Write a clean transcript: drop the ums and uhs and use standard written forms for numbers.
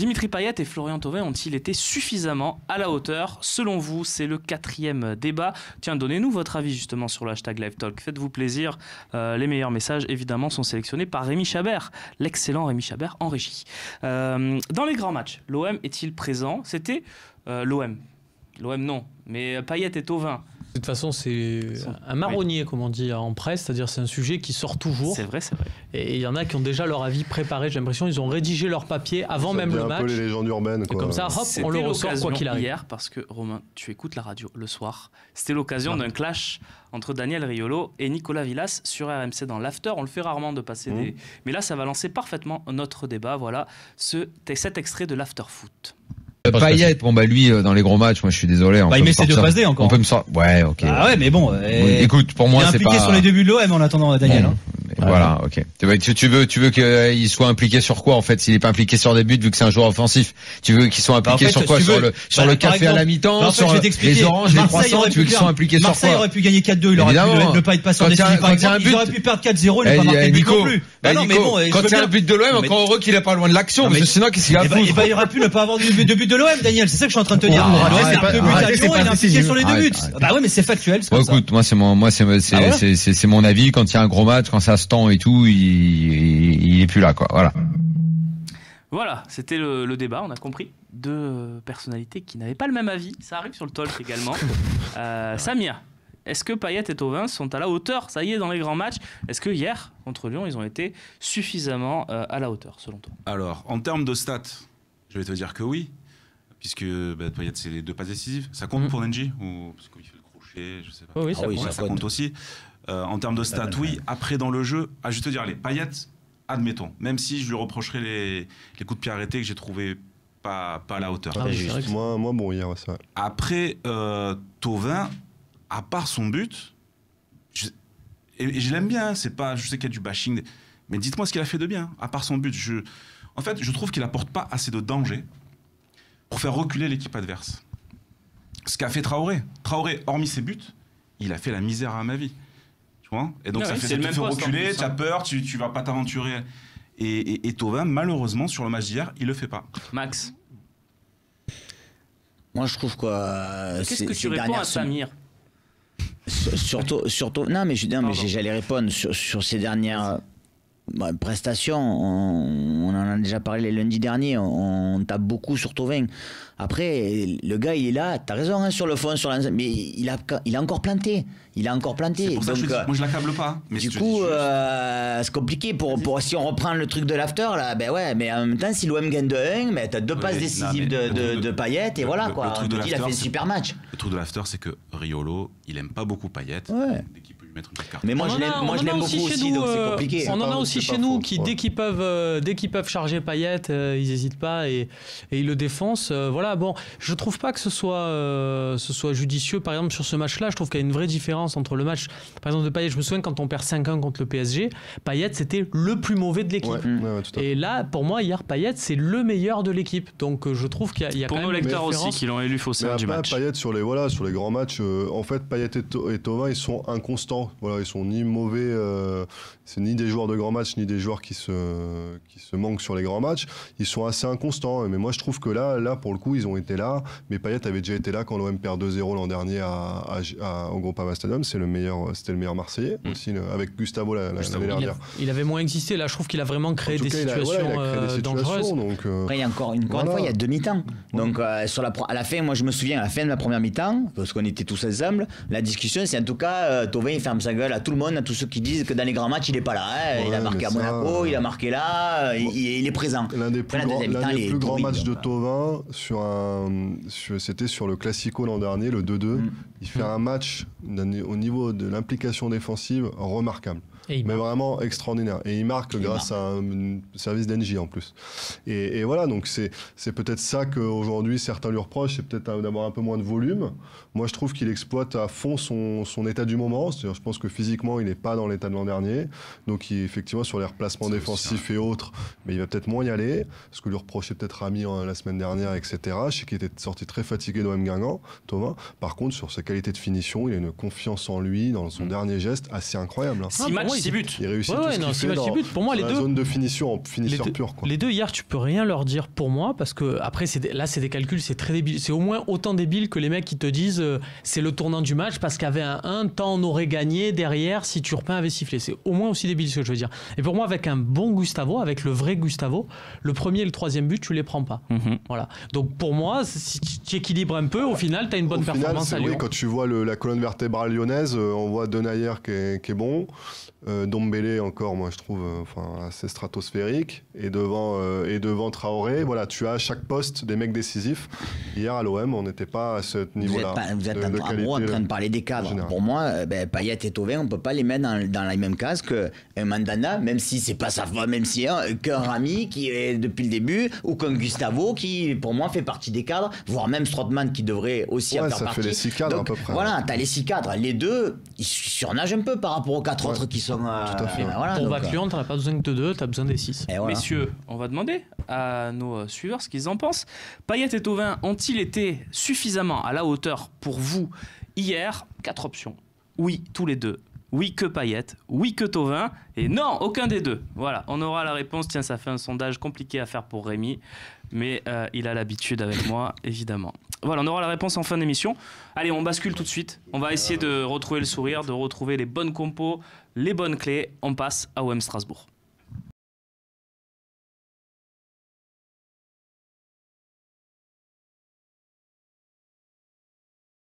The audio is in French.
Dimitri Payet et Florian Thauvin ont-ils été suffisamment à la hauteur? Selon vous, c'est le 4e débat. Tiens, donnez-nous votre avis justement sur le hashtag LiveTalk. Faites-vous plaisir. Les meilleurs messages, évidemment, sont sélectionnés par Rémi Chabert, l'excellent Rémi Chabert en régie. Dans les grands matchs, l'OM est-il présent? C'était l'OM. L'OM non, mais Payet et Thauvin. De toute façon, c'est un marronnier, comme on dit en presse, c'est-à-dire c'est un sujet qui sort toujours. C'est vrai, c'est vrai. Et il y en a qui ont déjà leur avis préparé, j'ai l'impression, ils ont rédigé leur papier avant même le match. un peu les légendes urbaines. Et comme ça, hop, on le ressort quoi qu'il arrive. Hier, parce que Romain, tu écoutes la radio le soir, c'était l'occasion d'un clash entre Daniel Riolo et Nicolas Villas sur RMC dans l'after. On le fait rarement de passer des... Mais là, ça va lancer parfaitement notre débat. Voilà cet extrait de l'after foot. Payet, bon bah lui dans les gros matchs, moi je suis désolé. Il met ses 2 passes D encore. On peut me sortir. Ouais, ok. Ah ouais, mais bon. Écoute, pour moi c'est pas. Il est impliqué sur les débuts de l'OM en attendant Daniel. Bon. Voilà, ok. Tu veux qu'il soit impliqué sur quoi en fait? S'il est pas impliqué sur des buts, vu que c'est un joueur offensif, tu veux qu'il soit impliqué sur quoi? Sur le café à la mi-temps, sur les oranges, les croissants, tu veux qu'ils soient impliqués sur quoi? Marseille aurait pu gagner 4-2, il aurait pu ne pas être passé en décisif par exemple. Il aurait pu perdre 4-0 et ne pas marquer de but non plus. Non mais bon, quand il y a un but de l'OM, encore heureux qu'il est pas loin de l'action, parce que sinon qu'est-ce qu'il a à foutre? Il aurait pu ne pas avoir de but de l'OM, Daniel, c'est ça que je suis en train de te dire. C'est 2 buts à Lyon, il est impliqué sur les 2 buts. Bah ouais, mais c'est factuel. Écoute, moi c'est mon avis. Quand il y a un gros match, quand ça se tend et tout, il est plus là, quoi. Voilà, c'était le débat, on a compris. 2 personnalités qui n'avaient pas le même avis. Ça arrive sur le talk également. Samir, est-ce que Payet et Thauvin sont à la hauteur, ça y est, dans les grands matchs? Est-ce que hier, contre Lyon, ils ont été suffisamment à la hauteur, selon toi? Alors, en termes de stats, je vais te dire que oui, puisque Payet, c'est les 2 passes décisives. Ça compte pour Nenji ou parce qu'il fait le crochet, je sais pas. Oui, ça compte aussi. En termes de stats, oui. Après, dans le jeu, à juste te dire, les Payet, admettons, même si je lui reprocherais les coups de pied arrêtés que j'ai trouvé pas à la hauteur. Moi, bon, hier, ça. Après, Thauvin, à part son but, et je l'aime bien, c'est pas, je sais qu'il y a du bashing, mais dites-moi ce qu'il a fait de bien, à part son but. En fait, je trouve qu'il apporte pas assez de danger pour faire reculer l'équipe adverse. Ce qu'a fait Traoré. Traoré, hormis ses buts, il a fait la misère à ma vie. Tu vois? Et donc ça te fait reculer, tu as peur, tu vas pas t'aventurer. Et Thauvin, malheureusement, sur le match d'hier, il le fait pas. Max, moi je trouve quoi. qu'est-ce que tu réponds à Samir? Surtout, non mais j'allais répondre sur ces dernières prestations. On en a déjà parlé lundi dernier. On tape beaucoup sur Thauvin. Après, le gars, il est là. T'as raison sur le fond, sur l'ensemble, mais il a encore planté. C'est pour ça que moi je l'accable pas. Mais du coup, c'est compliqué pour si on reprend le truc de l'after là. Ben ouais, mais en même temps, si l'OM gagne de 1, mais t'as 2 passes décisives de Payet et voilà quoi. Il a fait un super match. Le truc de l'after, c'est que Riolo, il aime pas beaucoup Payet. Ouais. Mettre une petite carte. Mais moi je l'aime beaucoup aussi, donc c'est compliqué. On en a aussi chez nous qui dès qu'ils peuvent charger Payet, ils n'hésitent pas et ils le défoncent. Voilà, bon, je trouve pas que ce soit judicieux. Par exemple sur ce match-là, je trouve qu'il y a une vraie différence entre le match, par exemple de Payet. Je me souviens quand on perd 5-1 contre le PSG, Payet c'était le plus mauvais de l'équipe. Et là, pour moi, hier Payet c'est le meilleur de l'équipe. Donc je trouve qu'il y a pour quand nos même lecteurs aussi qui l'ont élu faussaire du match. Payet sur les grands matchs, en fait Payet et Thauvin ils sont inconstants. Voilà, ils sont ni mauvais, c'est ni des joueurs de grands matchs, ni des joueurs qui se manquent sur les grands matchs. Ils sont assez inconstants. Mais moi, je trouve que là, pour le coup, ils ont été là. Mais Payet avait déjà été là quand l'OM perd 2-0 l'an dernier au Groupama Stadium. C'était le meilleur Marseillais aussi, avec Gustavo l'année dernière. Il avait moins existé. Là, je trouve qu'il a vraiment créé des situations dangereuses. Donc, après, il y a encore une fois, il y a 2 mi-temps. Donc, à la fin, moi, je me souviens, à la fin de la première mi-temps, parce qu'on était tous ensemble, la discussion, c'est en tout cas, Thauvin, il ferme sa gueule à tout le monde, à tous ceux qui disent que dans les grands matchs, il n'est pas là. Il a marqué à Monaco, il a marqué là, il est présent. L'un des plus grands matchs de Thauvin, c'était sur le Classico l'an dernier, le 2-2. Il fait un match au niveau de l'implication défensive remarquable. Mais vraiment extraordinaire. Et il marque grâce à un service d'Engie en plus. Et voilà, donc c'est peut-être ça qu'aujourd'hui certains lui reprochent, c'est peut-être d'avoir un peu moins de volume. Moi je trouve qu'il exploite à fond son état du moment. C'est-à-dire, je pense que physiquement, il n'est pas dans l'état de l'an dernier. Donc, effectivement, sur les replacements défensifs et autres, mais il va peut-être moins y aller. Ce que lui reprochait peut-être Rami la semaine dernière, etc. Je sais qu'il était sorti très fatigué d'OM Guingamp, Thomas. Par contre, sur sa qualité de finition, il a une confiance en lui, dans son dernier geste, assez incroyable. 6 matchs, 6 buts. Il réussit tout ce qu'il fait dans pour moi, les la deux, zone de finition, en finisseur pur. Les deux, hier, tu peux rien leur dire pour moi, parce que après, là, c'est des calculs, c'est très débile. C'est au moins autant débile que les mecs qui te disent c'est le tournant du match, parce qu'avec un 1, tant on aurait gagné derrière si Turpin avait sifflé. C'est au moins aussi débile ce que je veux dire. Et pour moi, avec un bon Gustavo, avec le vrai Gustavo, le premier et le troisième but, tu les prends pas. Voilà. Donc pour moi, si tu équilibres un peu, au final, tu as une bonne performance à Lyon. Oui, quand tu vois la colonne vertébrale lyonnaise, on voit Denayer qui est bon. Dombélé encore, moi je trouve assez stratosphérique, et devant Traoré, voilà, tu as à chaque poste des mecs décisifs. Hier à l'OM, on n'était pas à ce niveau-là. Vous êtes en train de parler des cadres. Pour moi, Payet et Thauvin, on peut pas les mettre dans la même case que Mandanda, même si c'est pas sa faute, même si qu'un Rami qui est depuis le début, ou qu'un Gustavo qui, pour moi, fait partie des cadres, voire même Strootman qui devrait aussi en faire partie. Ça fait les 6 cadres. Donc, à peu près. Voilà, t'as les 6 cadres. Les deux, ils surnagent un peu par rapport aux 4 autres qui sont. Tout à fait. Pour battre Lyon, t'en as pas besoin que de 2, t'as besoin des 6. Voilà. Messieurs, on va demander à nos suiveurs ce qu'ils en pensent. Payet et Thauvin ont-ils été suffisamment à la hauteur pour vous hier? 4 options. Oui, tous les deux. Oui, que Payet. Oui, que Thauvin. Et non, aucun des deux. Voilà, on aura la réponse. Tiens, ça fait un sondage compliqué à faire pour Rémi, mais il a l'habitude avec moi, évidemment. Voilà, on aura la réponse en fin d'émission. Allez, on bascule tout de suite. On va essayer de retrouver le sourire, de retrouver les bonnes compos, les bonnes clés. On passe à OM Strasbourg.